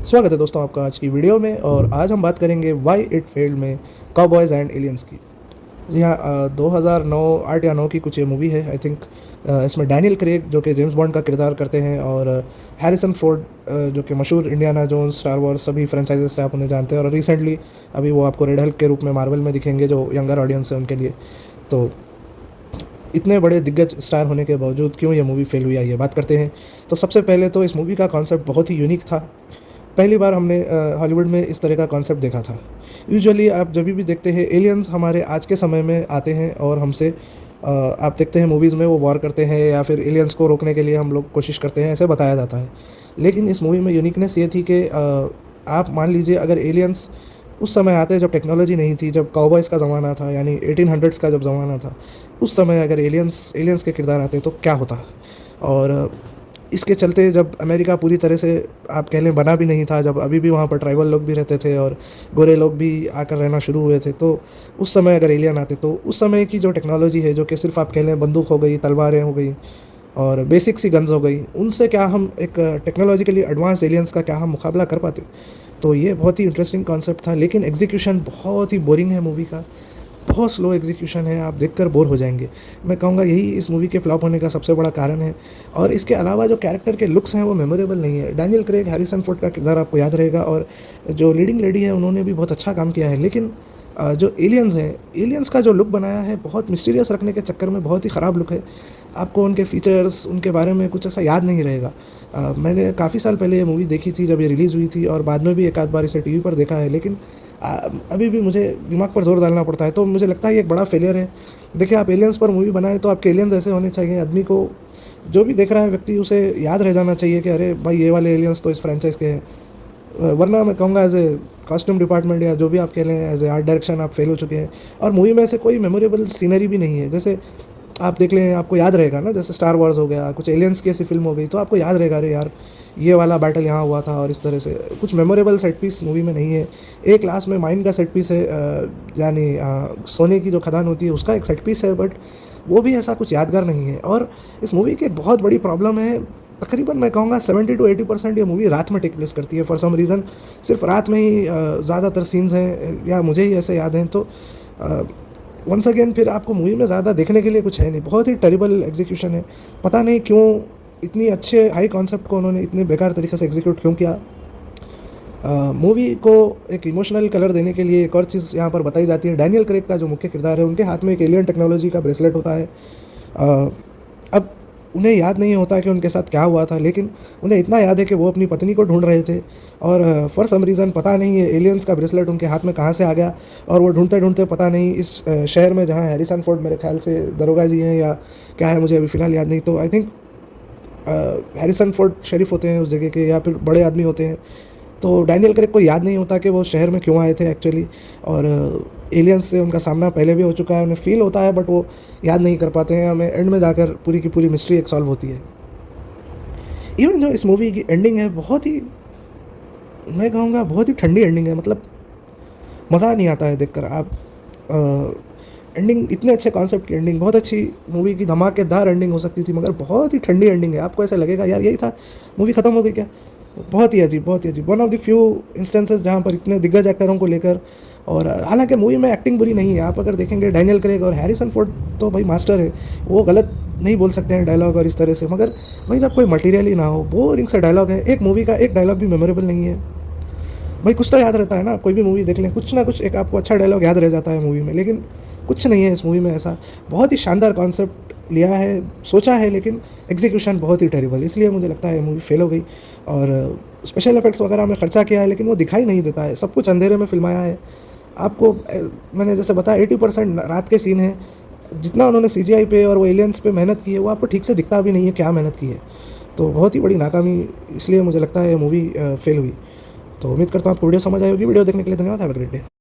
स्वागत है दोस्तों आपका आज की वीडियो में। और आज हम बात करेंगे वाई इट फेल्ड में काउबॉयज़ एंड एलियंस की। जी हाँ, 2009 8 या 9 की कुछ ये मूवी है आई थिंक। इसमें डैनियल क्रेग जो कि जेम्स बॉन्ड का किरदार करते हैं, और हैरिसन फोर्ड जो कि मशहूर इंडियाना जोन्स, स्टार वॉर्स सभी फ्रेंचाइजेस से आप उन्हें जानते हैं। और रिसेंटली अभी वो आपको रेड हल्क के रूप में मार्वल में दिखेंगे, जो यंगर ऑडियंस है उनके लिए। तो इतने बड़े दिग्गज स्टार होने के बावजूद क्यों ये मूवी फेल हुई, आइए बात करते हैं। तो सबसे पहले तो इस मूवी का कॉन्सेप्ट बहुत ही यूनिक था। पहली बार हमने हॉलीवुड में इस तरह का कॉन्सेप्ट देखा था। यूजुअली आप जब भी देखते हैं एलियंस हमारे आज के समय में आते हैं और हमसे आप देखते हैं मूवीज़ में वो वॉर करते हैं या फिर एलियंस को रोकने के लिए हम लोग कोशिश करते हैं, ऐसे बताया जाता है। लेकिन इस मूवी में यूनिकनेस ये थी कि आप मान लीजिए अगर एलियंस उस समय आते जब टेक्नोलॉजी नहीं थी, जब काउबॉयज़ का ज़माना था, यानी 1800s का जब ज़माना था, उस समय अगर एलियंस एलियंस के किरदार आते तो क्या होता। और इसके चलते जब अमेरिका पूरी तरह से आप कह लें बना भी नहीं था, जब अभी भी वहाँ पर ट्राइबल लोग भी रहते थे और गोरे लोग भी आकर रहना शुरू हुए थे, तो उस समय अगर एलियन आते तो उस समय की जो टेक्नोलॉजी है, जो कि सिर्फ आप कह लें बंदूक हो गई, तलवारें हो गई और बेसिक सी गन्स हो गई, उनसे क्या हम एक टेक्नोलॉजिकली एडवांस एलियंस का क्या हम मुकाबला कर पाते। तो ये बहुत ही इंटरेस्टिंग कॉन्सेप्ट था, लेकिन एग्जीक्यूशन बहुत ही बोरिंग है मूवी का। बहुत स्लो एग्जीक्यूशन है, आप देखकर बोर हो जाएंगे। मैं कहूँगा यही इस मूवी के फ्लॉप होने का सबसे बड़ा कारण है। और इसके अलावा जो कैरेक्टर के लुक्स हैं वो मेमोरेबल नहीं है। डैनियल क्रेग, हैरिसन फोर्ड का किरदार आपको याद रहेगा, और जो लीडिंग लेडी है उन्होंने भी बहुत अच्छा काम किया है। लेकिन जो एलियंस हैं, एलियंस का जो लुक बनाया है बहुत मिस्टीरियस रखने के चक्कर में बहुत ही ख़राब लुक है। आपको उनके फीचर्स, उनके बारे में कुछ ऐसा याद नहीं रहेगा। मैंने काफ़ी साल पहले ये मूवी देखी थी जब ये रिलीज़ हुई थी, और बाद में भी एक आध बार इसे टीवी पर देखा है, लेकिन अभी भी मुझे दिमाग पर जोर डालना पड़ता है। तो मुझे लगता है ये एक बड़ा फेलियर है। देखिए, आप एलियंस पर मूवी बनाएं तो आपके एलियंस ऐसे होने चाहिए, आदमी को, जो भी देख रहा है व्यक्ति, उसे याद रह जाना चाहिए कि अरे भाई ये वाले एलियंस तो इस फ्रेंचाइज के हैं। वरना मैं कहूँगा एज ए कॉस्ट्यूम डिपार्टमेंट या जो भी आप कह लें, एज ए आर्ट डायरेक्शन आप फेल हो चुके हैं। और मूवी में ऐसे कोई मेमोरेबल सीनरी भी नहीं है। जैसे आप देख लें, आपको याद रहेगा ना, जैसे स्टार वॉर्स हो गया, कुछ एलियंस की ऐसी फिल्म हो गई, तो आपको याद रहेगा अरे यार ये वाला बैटल यहाँ हुआ था। और इस तरह से कुछ मेमोरेबल सेट पीस मूवी में नहीं है। एक लास्ट में माइन का सेट पीस है, यानी सोने की जो खदान होती है उसका एक सेट पीस है, बट वो भी ऐसा कुछ यादगार नहीं है। और इस मूवी की एक बहुत बड़ी प्रॉब्लम है, तकरीबन मैं कहूँगा 70 to 80% ये मूवी रात में टेक प्लेस करती है। फॉर सम रीज़न सिर्फ रात में ही ज़्यादातर सीन्स हैं, या मुझे ही ऐसे याद हैं। तो वंस अगेन फिर आपको मूवी में ज़्यादा देखने के लिए कुछ है नहीं। बहुत ही टेरिबल एग्जीक्यूशन है। पता नहीं क्यों इतनी अच्छे हाई कॉन्सेप्ट को उन्होंने इतने बेकार तरीके से एग्जीक्यूट क्यों किया। मूवी को एक इमोशनल कलर देने के लिए एक और चीज़ यहाँ पर बताई जाती है। डैनियल क्रेग का जो मुख्य किरदार है, उनके हाथ में एक एलियन टेक्नोलॉजी का ब्रेसलेट होता है। अब उन्हें याद नहीं होता कि उनके साथ क्या हुआ था, लेकिन उन्हें इतना याद है कि वो अपनी पत्नी को ढूंढ रहे थे, और फॉर सम रीज़न पता नहीं है एलियंस का ब्रेसलेट उनके हाथ में कहाँ से आ गया। और वो ढूंढते ढूंढते पता नहीं इस शहर में, जहाँ हैरिसन फोर्ड मेरे ख्याल से दरोगा जी हैं या क्या है, मुझे अभी फ़िलहाल याद नहीं। तो I think Harrison Ford sheriff होते हैं उस जगह के, या फिर बड़े आदमी होते हैं। तो डैनियल क्रेग को याद नहीं होता कि वो शहर में क्यों आए थे एक्चुअली, और एलियंस से उनका सामना पहले भी हो चुका है, उन्हें फील होता है, बट वो याद नहीं कर पाते हैं। हमें एंड में जाकर पूरी की पूरी मिस्ट्री एक सॉल्व होती है। इवन जो इस मूवी की एंडिंग है, बहुत ही, मैं कहूँगा बहुत ही ठंडी एंडिंग है। मतलब मज़ा नहीं आता है देखकर। आप एंडिंग, इतने अच्छे कॉन्सेप्ट की एंडिंग, बहुत अच्छी मूवी की धमाकेदार एंडिंग हो सकती थी, मगर बहुत ही ठंडी एंडिंग है। आपको ऐसा लगेगा यार यही था, मूवी ख़त्म हो गई क्या। बहुत ही अजीब, बहुत ही अजीब। One of the few instances जहाँ पर इतने दिग्गज एक्टरों को लेकर, और हालांकि मूवी में एक्टिंग बुरी नहीं है। आप अगर देखेंगे डैनियल क्रेग और हैरिसन फोर्ड तो भाई मास्टर है, वो गलत नहीं बोल सकते हैं डायलॉग और इस तरह से। मगर भाई जब कोई मटेरियल ही ना हो, बोरिंग सा डायलॉग है, एक मूवी का एक डायलॉग भी मेमोरेबल नहीं है। भाई कुछ तो याद रहता है ना, कोई भी मूवी देख लें, कुछ ना कुछ एक आपको अच्छा डायलॉग याद रह जाता है मूवी में, लेकिन कुछ नहीं है इस मूवी में ऐसा। बहुत ही शानदार कॉन्सेप्ट लिया है, सोचा है, लेकिन एग्जीक्यूशन बहुत ही टेरिबल, इसलिए मुझे लगता है मूवी फेल हो गई। और स्पेशल इफेक्ट्स वगैरह में खर्चा किया है, लेकिन वो दिखाई नहीं देता है, सब कुछ अंधेरे में फिल्माया है। आपको मैंने जैसे बताया 80% रात के सीन हैं। जितना उन्होंने सीजीआई पे और वो एलियंस पे मेहनत की है, वो आपको ठीक से दिखता भी नहीं है क्या मेहनत की है। तो बहुत ही बड़ी नाकामी, इसलिए मुझे लगता है मूवी फेल हुई। तो उम्मीद करता हूँ आपको वीडियो समझ आई होगी। वीडियो देखने के लिए धन्यवाद। Have a great day.